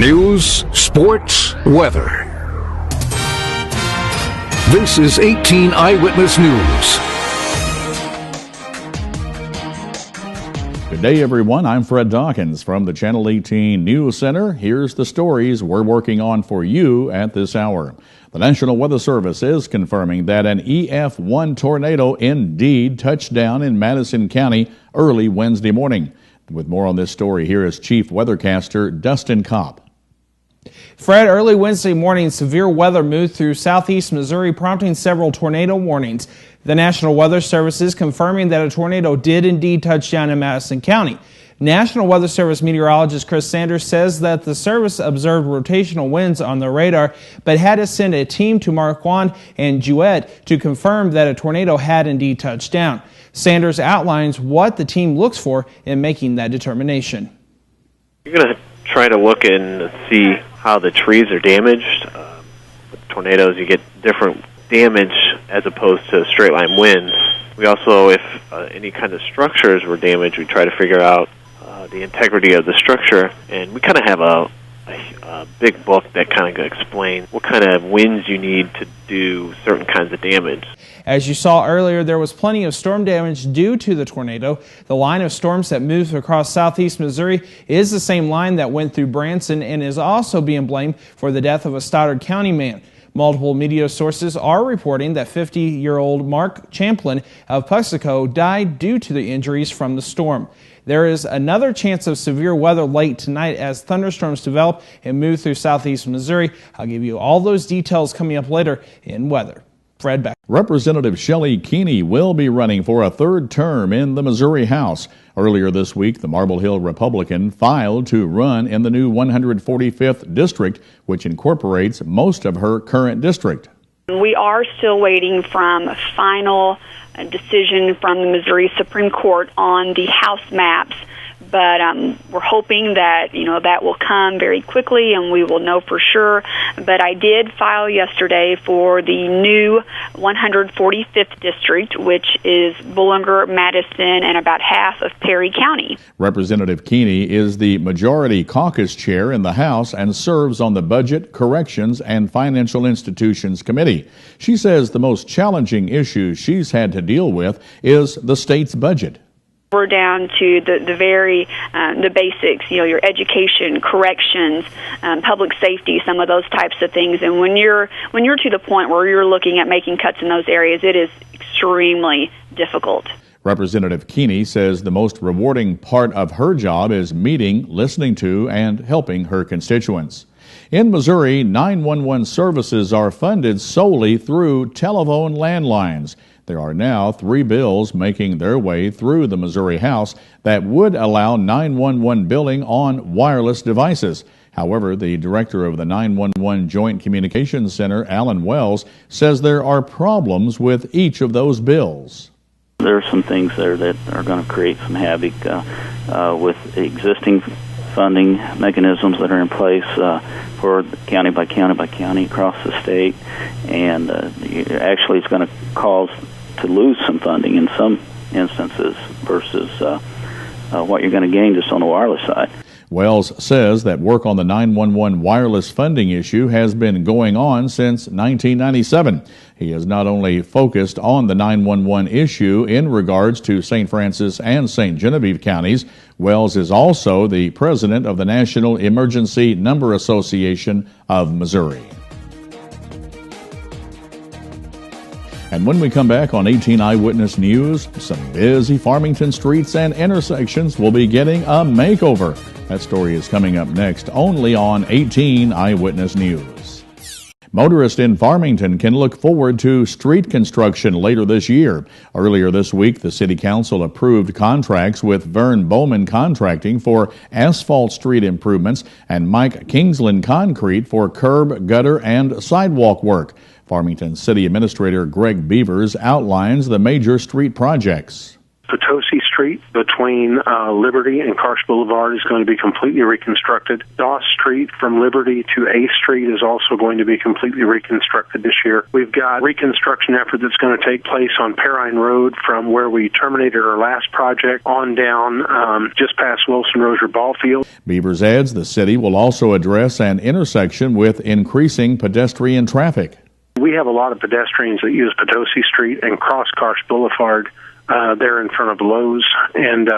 News, sports, weather. This is 18 Eyewitness News. Good day, everyone. I'm Fred Dawkins from the Channel 18 News Center. Here's the stories we're working on for you at this hour. The National Weather Service is confirming that an EF1 tornado indeed touched down in Madison County early Wednesday morning. With more on this story, here is Chief Weathercaster Dustin Kopp. Fred, early Wednesday morning, severe weather moved through southeast Missouri, prompting several tornado warnings. The National Weather Service is confirming that a tornado did indeed touch down in Madison County. National Weather Service meteorologist Chris Sanders says that the service observed rotational winds on the radar, but had to send a team to Marquand and Jewett to confirm that a tornado had indeed touched down. Sanders outlines what the team looks for in making that determination. You're going to try to look and see how the trees are damaged. With tornadoes, you get different damage as opposed to straight line winds. We also, if any kind of structures were damaged, we try to figure out the integrity of the structure, and we kind of have a big book that kind of explains what kind of winds you need to do certain kinds of damage. As you saw earlier, there was plenty of storm damage due to the tornado. The line of storms that moved across southeast Missouri is the same line that went through Branson and is also being blamed for the death of a Stoddard County man. Multiple media sources are reporting that 50-year-old Mark Champlin of Puxico died due to the injuries from the storm. There is another chance of severe weather late tonight as thunderstorms develop and move through southeast Missouri. I'll give you all those details coming up later in weather. Fred, back. Representative Shelley Keeney will be running for a third term in the Missouri House. Earlier this week, the Marble Hill Republican filed to run in the new 145th district, which incorporates most of her current district. We are still waiting from a final decision from the Missouri Supreme Court on the House maps, but we're hoping that that will come very quickly and we will know for sure. But I did file yesterday for the new 145th district, which is Bullinger, Madison, and about half of Perry County. Representative Keeney is the majority caucus chair in the House and serves on the Budget, Corrections, and Financial Institutions Committee. She says the most challenging issue she's had to deal with is the state's budget. We're down to the basics, your education, corrections, public safety, some of those types of things. And when you're to the point where you're looking at making cuts in those areas, it is extremely difficult. Representative Keeney says the most rewarding part of her job is meeting, listening to, and helping her constituents. In Missouri, 911 services are funded solely through telephone landlines. There are now 3 bills making their way through the Missouri House that would allow 911 billing on wireless devices. However, the director of the 911 Joint Communications Center, Alan Wells, says there are problems with each of those bills. There are some things there that are going to create some havoc with existing funding mechanisms that are in place for county by county by county across the state, and actually it's going to cause to lose some funding in some instances versus what you're going to gain just on the wireless side. Wells says that work on the 911 wireless funding issue has been going on since 1997. He has not only focused on the 911 issue in regards to St. Francis and St. Genevieve counties. Wells is also the president of the National Emergency Number Association of Missouri. And when we come back on 18 Eyewitness News, some busy Farmington streets and intersections will be getting a makeover. That story is coming up next, only on 18 Eyewitness News. Motorists in Farmington can look forward to street construction later this year. Earlier this week, the City Council approved contracts with Vern Bowman Contracting for asphalt street improvements and Mike Kingsland Concrete for curb, gutter, and sidewalk work. Farmington City Administrator Greg Beavers outlines the major street projects. Potosi Street between Liberty and Karsh Boulevard is going to be completely reconstructed. Doss Street from Liberty to A Street is also going to be completely reconstructed this year. We've got reconstruction effort that's going to take place on Perrine Road from where we terminated our last project on down just past Wilson Rozier Ball Field. Beavers adds the city will also address an intersection with increasing pedestrian traffic. We have a lot of pedestrians that use Potosi Street and cross Karsh Boulevard there in front of Lowe's, and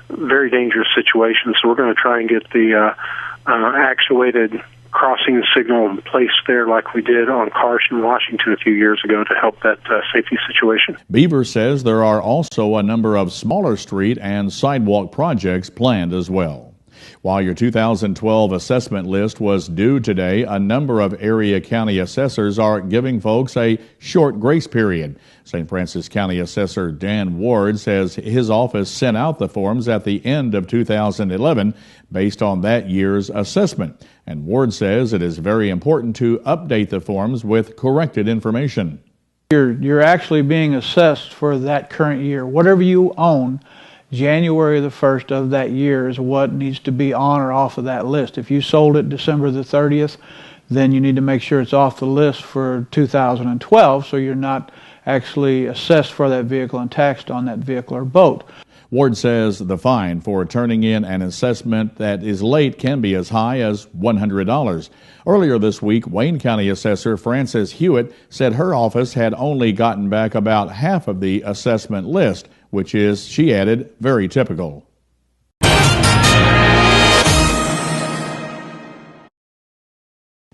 very dangerous situation. So we're going to try and get the actuated crossing signal placed there like we did on Karsh in Washington a few years ago to help that safety situation. Beaver says there are also a number of smaller street and sidewalk projects planned as well. While your 2012 assessment list was due today, a number of area county assessors are giving folks a short grace period. St. Francis County Assessor Dan Ward says his office sent out the forms at the end of 2011 based on that year's assessment. And Ward says it is very important to update the forms with corrected information. You're actually being assessed for that current year. Whatever you own, January the 1st of that year is what needs to be on or off of that list. If you sold it December the 30th, then you need to make sure it's off the list for 2012 so you're not actually assessed for that vehicle and taxed on that vehicle or boat. Ward says the fine for turning in an assessment that is late can be as high as $100. Earlier this week, Wayne County Assessor Frances Hewitt said her office had only gotten back about half of the assessment list, which is, she added, very typical.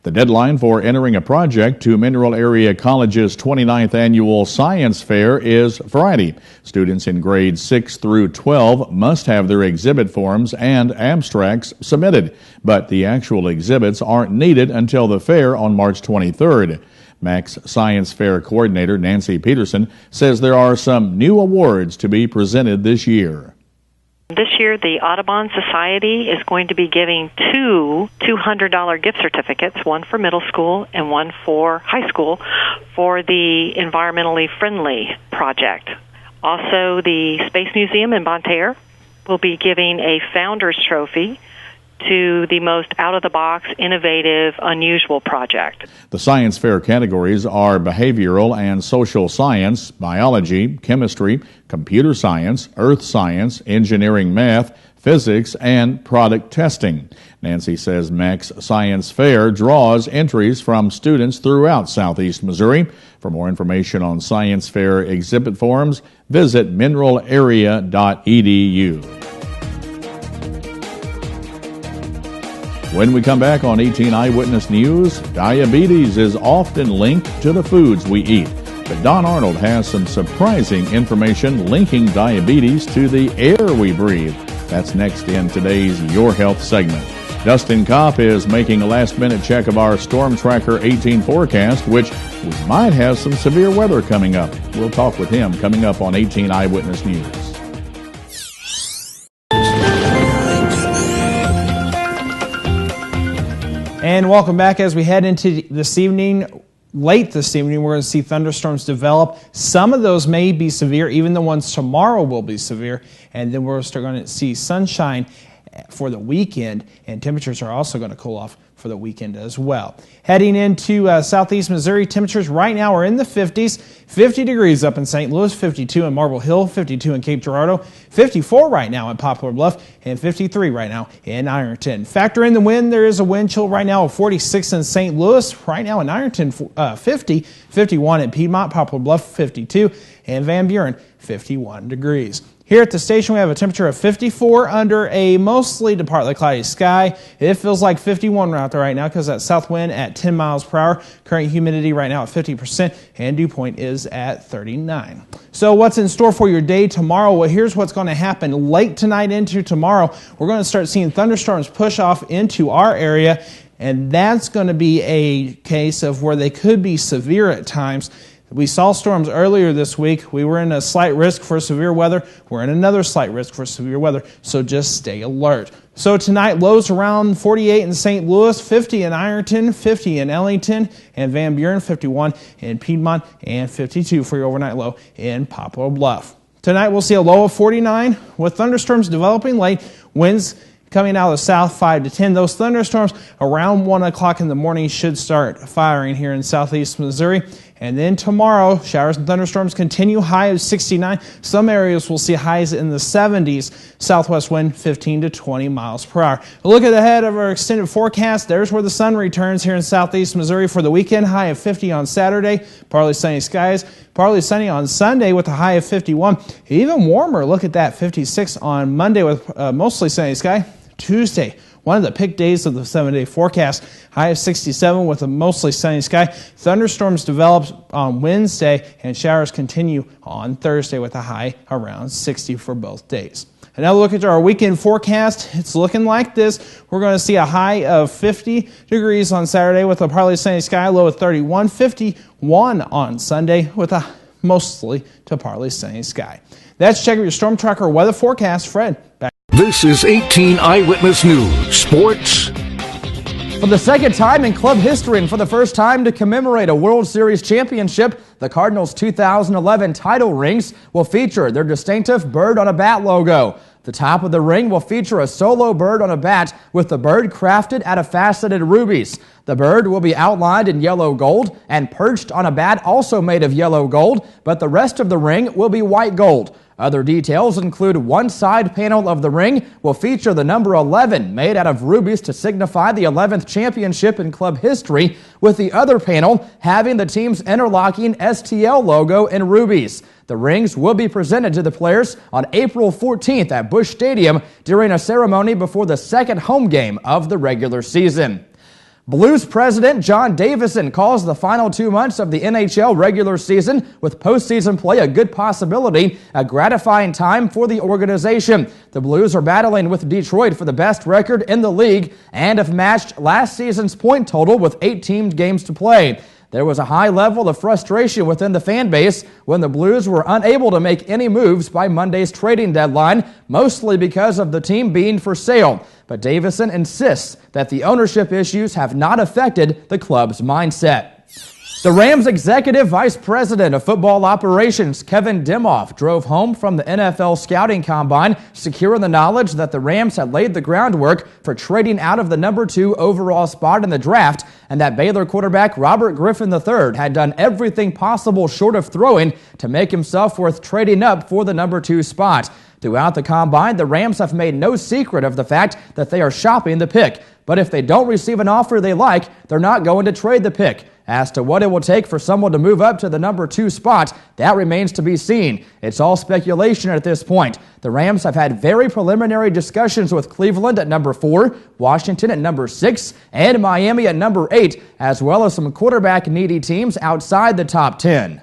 The deadline for entering a project to Mineral Area College's 29th Annual Science Fair is Friday. Students in grades 6 through 12 must have their exhibit forms and abstracts submitted, but the actual exhibits aren't needed until the fair on March 23rd. MAC's Science Fair Coordinator Nancy Peterson says there are some new awards to be presented this year. This year, the Audubon Society is going to be giving two $200 gift certificates, one for middle school and one for high school, for the environmentally friendly project. Also, the Space Museum in Bonne Terre will be giving a Founders Trophy to the most out-of-the-box, innovative, unusual project. The science fair categories are behavioral and social science, biology, chemistry, computer science, earth science, engineering, math, physics, and product testing. Nancy says MAC's Science Fair draws entries from students throughout southeast Missouri. For more information on Science Fair exhibit forms, visit mineralarea.edu. When we come back on 18 Eyewitness News, diabetes is often linked to the foods we eat. But Don Arnold has some surprising information linking diabetes to the air we breathe. That's next in today's Your Health segment. Dustin Kopp is making a last-minute check of our Storm Tracker 18 forecast, which we might have some severe weather coming up. We'll talk with him coming up on 18 Eyewitness News. And welcome back. As we head into this evening, late this evening, we're going to see thunderstorms develop. Some of those may be severe. Even the ones tomorrow will be severe. And then we're going to see sunshine for the weekend, and temperatures are also going to cool off for the weekend as well. Heading into southeast Missouri, temperatures right now are in the 50s. 50 degrees up in St. Louis, 52 in Marble Hill, 52 in Cape Girardeau, 54 right now in Poplar Bluff, and 53 right now in Ironton. Factor in the wind. There is a wind chill right now of 46 in St. Louis. Right now in Ironton, 50, 51 at Piedmont, Poplar Bluff, 52, and Van Buren, 51 degrees. Here at the station, we have a temperature of 54 under a mostly to partly cloudy sky. It feels like 51 out there right now because that south wind at 10 miles per hour. Current humidity right now at 50%, and dew point is at 39. So what's in store for your day tomorrow? Well, here's what's going to happen. Late tonight into tomorrow, we're going to start seeing thunderstorms push off into our area, and that's going to be a case of where they could be severe at times. We saw storms earlier this week. We were in a slight risk for severe weather. We're in another slight risk for severe weather, so just stay alert. So tonight, lows around 48 in St. Louis, 50 in Ironton, 50 in Ellington, and Van Buren, 51 in Piedmont, and 52 for your overnight low in Poplar Bluff. Tonight we'll see a low of 49 with thunderstorms developing late. Winds coming out of the south 5 to 10. Those thunderstorms around 1 o'clock in the morning should start firing here in southeast Missouri. And then tomorrow, showers and thunderstorms continue, high of 69. Some areas will see highs in the 70s. Southwest wind 15 to 20 miles per hour. A look ahead of our extended forecast. There's where the sun returns here in southeast Missouri for the weekend. High of 50 on Saturday. Partly sunny skies. Partly sunny on Sunday with a high of 51. Even warmer. Look at that, 56 on Monday with mostly sunny sky. Tuesday, one of the peak days of the 7-day forecast, high of 67 with a mostly sunny sky. Thunderstorms develop on Wednesday and showers continue on Thursday with a high around 60 for both days. And now look at our weekend forecast. It's looking like this. We're going to see a high of 50 degrees on Saturday with a partly sunny sky, low of 31, 51 on Sunday with a mostly to partly sunny sky. That's Check Your Storm Tracker weather forecast. Fred, back. This is 18 Eyewitness News Sports. For the second time in club history and for the first time to commemorate a World Series championship, the Cardinals' 2011 title rings will feature their distinctive bird on a bat logo. The top of the ring will feature a solo bird on a bat with the bird crafted out of faceted rubies. The bird will be outlined in yellow gold and perched on a bat also made of yellow gold, but the rest of the ring will be white gold. Other details include one side panel of the ring will feature the number 11 made out of rubies to signify the 11th championship in club history, with the other panel having the team's interlocking STL logo in rubies. The rings will be presented to the players on April 14th at Busch Stadium during a ceremony before the second home game of the regular season. Blues president John Davison calls the final 2 months of the NHL regular season with postseason play a good possibility, a gratifying time for the organization. The Blues are battling with Detroit for the best record in the league and have matched last season's point total with 18 games to play. There was a high level of frustration within the fan base when the Blues were unable to make any moves by Monday's trading deadline, mostly because of the team being for sale. But Davison insists that the ownership issues have not affected the club's mindset. The Rams Executive Vice President of Football Operations, Kevin Dimoff, drove home from the NFL Scouting Combine, secure in the knowledge that the Rams had laid the groundwork for trading out of the number 2 overall spot in the draft, and that Baylor quarterback Robert Griffin III had done everything possible short of throwing to make himself worth trading up for the number 2 spot. Throughout the Combine, the Rams have made no secret of the fact that they are shopping the pick. But if they don't receive an offer they like, they're not going to trade the pick. As to what it will take for someone to move up to the number 2 spot, that remains to be seen. It's all speculation at this point. The Rams have had very preliminary discussions with Cleveland at number 4, Washington at number 6, and Miami at number 8, as well as some quarterback-needy teams outside the top 10.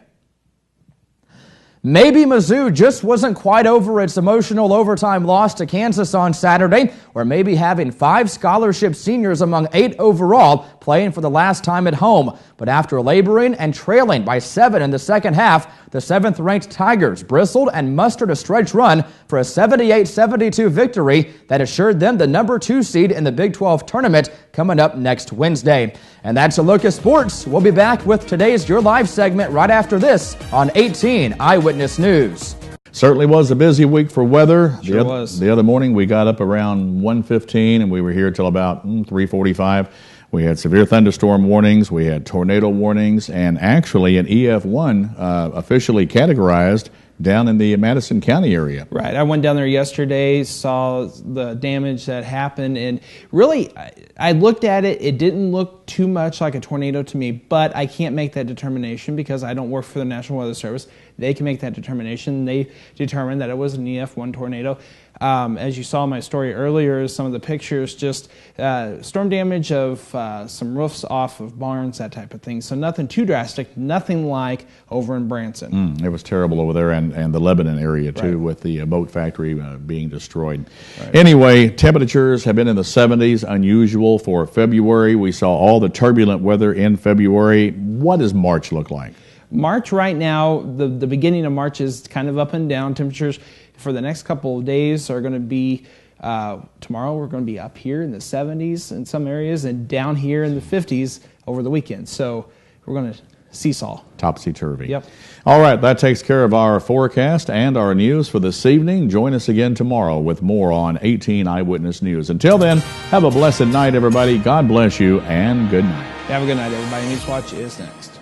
Maybe Mizzou just wasn't quite over its emotional overtime loss to Kansas on Saturday, or maybe having 5 scholarship seniors among 8 overall playing for the last time at home. But after laboring and trailing by 7 in the second half, the 7th-ranked Tigers bristled and mustered a stretch run for a 78-72 victory that assured them the number 2 seed in the Big 12 tournament coming up next Wednesday. And that's a look at sports. We'll be back with today's Your Live segment right after this on 18 Eyewitness News. Certainly was a busy week for weather. Sure was. The other morning we got up around 1:15 and we were here till about 3:45. We had severe thunderstorm warnings, we had tornado warnings, and actually an EF1 officially categorized down in the Madison County area. Right. I went down there yesterday, saw the damage that happened, and really, I looked at it. It didn't look too much like a tornado to me, but I can't make that determination because I don't work for the National Weather Service. They can make that determination. They determined that it was an EF1 tornado. As you saw in my story earlier, some of the pictures, just storm damage of some roofs off of barns, that type of thing. So nothing too drastic, nothing like over in Branson. It was terrible over there and the Lebanon area too, right, with the boat factory being destroyed. Right. Anyway, temperatures have been in the 70s, unusual for February. We saw all the turbulent weather in February. What does March look like? March right now, the beginning of March is kind of up and down. Temperatures for the next couple of days are going to be, tomorrow we're going to be up here in the 70s in some areas and down here in the 50s over the weekend. So we're going to seesaw. Topsy-turvy. Yep. All right, that takes care of our forecast and our news for this evening. Join us again tomorrow with more on 18 Eyewitness News. Until then, have a blessed night, everybody. God bless you, and good night. Have a good night, everybody. Newswatch is next.